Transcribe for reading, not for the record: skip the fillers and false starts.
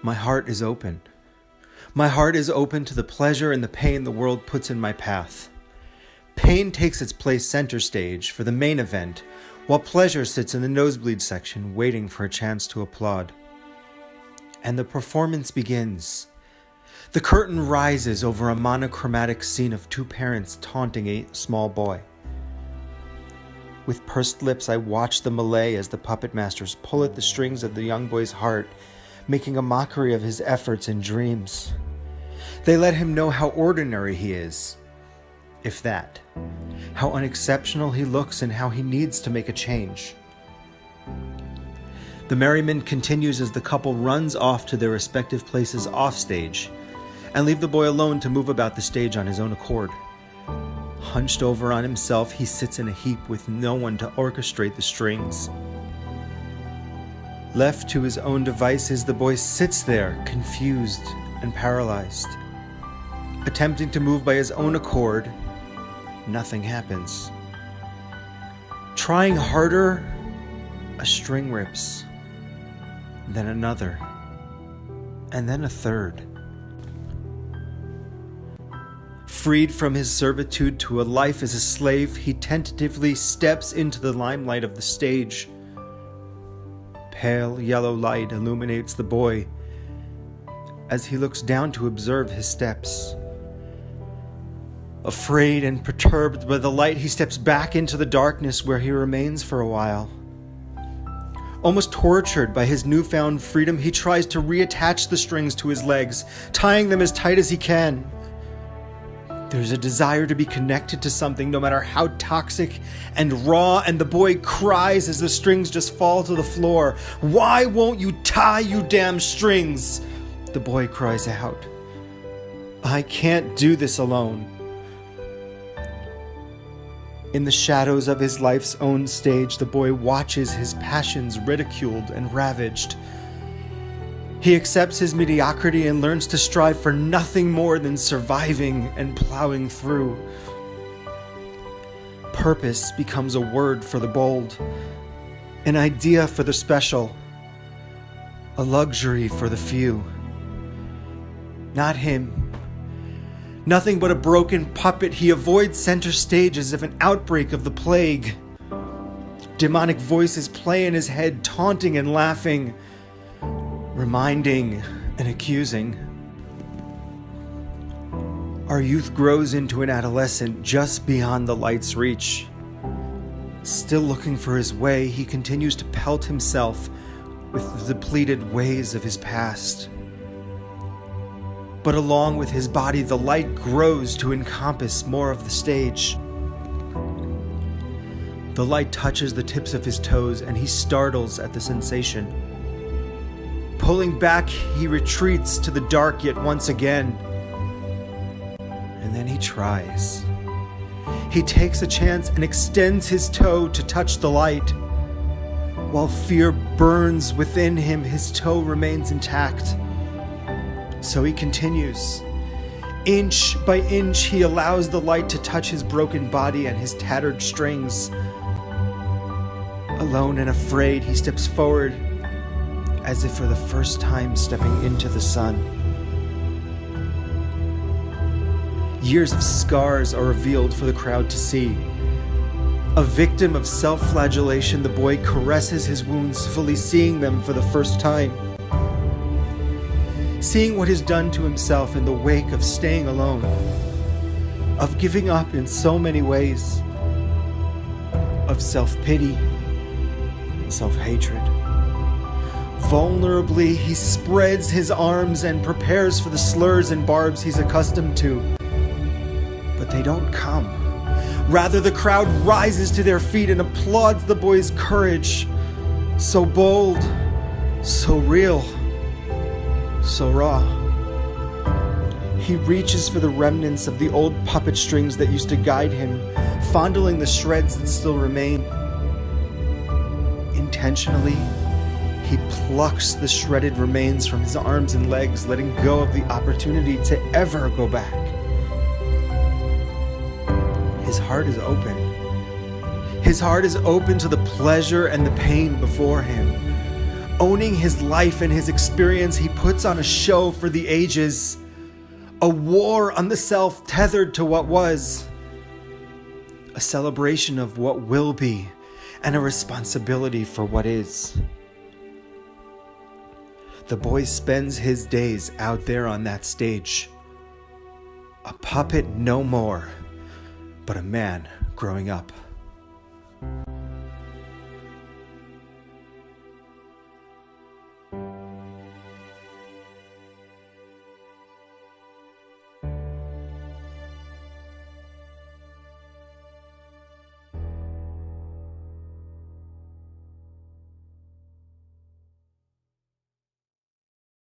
My heart is open. My heart is open to the pleasure and the pain the world puts in my path. Pain takes its place center stage for the main event, while pleasure sits in the nosebleed section waiting for a chance to applaud. And the performance begins. The curtain rises over a monochromatic scene of two parents taunting a small boy. With pursed lips, I watch the melee as the puppet masters pull at the strings of the young boy's heart, making a mockery of his efforts and dreams. They let him know how ordinary he is, if that, how unexceptional he looks and how he needs to make a change. The merriment continues as the couple runs off to their respective places offstage and leave the boy alone to move about the stage on his own accord. Hunched over on himself, he sits in a heap with no one to orchestrate the strings. Left to his own devices, the boy sits there, confused and paralyzed. Attempting to move by his own accord, nothing happens. Trying harder, a string rips, then another, and then a third. Freed from his servitude to a life as a slave, he tentatively steps into the limelight of the stage. Pale yellow light illuminates the boy as he looks down to observe his steps. Afraid and perturbed by the light, he steps back into the darkness where he remains for a while. Almost tortured by his newfound freedom, he tries to reattach the strings to his legs, tying them as tight as he can. There's a desire to be connected to something, no matter how toxic and raw, and the boy cries as the strings just fall to the floor. "Why won't you tie, you damn strings?" the boy cries out. "I can't do this alone." In the shadows of his life's own stage, the boy watches his passions ridiculed and ravaged. He accepts his mediocrity and learns to strive for nothing more than surviving and plowing through. Purpose becomes a word for the bold, an idea for the special, a luxury for the few. Not him. Nothing but a broken puppet, he avoids center stage as if an outbreak of the plague. Demonic voices play in his head, taunting and laughing, reminding and accusing. Our youth grows into an adolescent just beyond the light's reach. Still looking for his way, he continues to pelt himself with the depleted ways of his past. But along with his body, the light grows to encompass more of the stage. The light touches the tips of his toes, and he startles at the sensation. Pulling back, he retreats to the dark yet once again. And then he tries. He takes a chance and extends his toe to touch the light. While fear burns within him, his toe remains intact. So he continues. Inch by inch, he allows the light to touch his broken body and his tattered strings. Alone and afraid, he steps forward, as if for the first time stepping into the sun. Years of scars are revealed for the crowd to see. A victim of self-flagellation, the boy caresses his wounds, fully seeing them for the first time. Seeing what is done to himself in the wake of staying alone, of giving up in so many ways, of self-pity and self-hatred. Vulnerably, he spreads his arms and prepares for the slurs and barbs he's accustomed to. But they don't come. Rather, the crowd rises to their feet and applauds the boy's courage. So bold, so real, so raw. He reaches for the remnants of the old puppet strings that used to guide him, fondling the shreds that still remain. Intentionally, he plucks the shredded remains from his arms and legs, letting go of the opportunity to ever go back. His heart is open. His heart is open to the pleasure and the pain before him. Owning his life and his experience, he puts on a show for the ages. A war on the self tethered to what was. A celebration of what will be, and a responsibility for what is. The boy spends his days out there on that stage. A puppet no more, but a man growing up.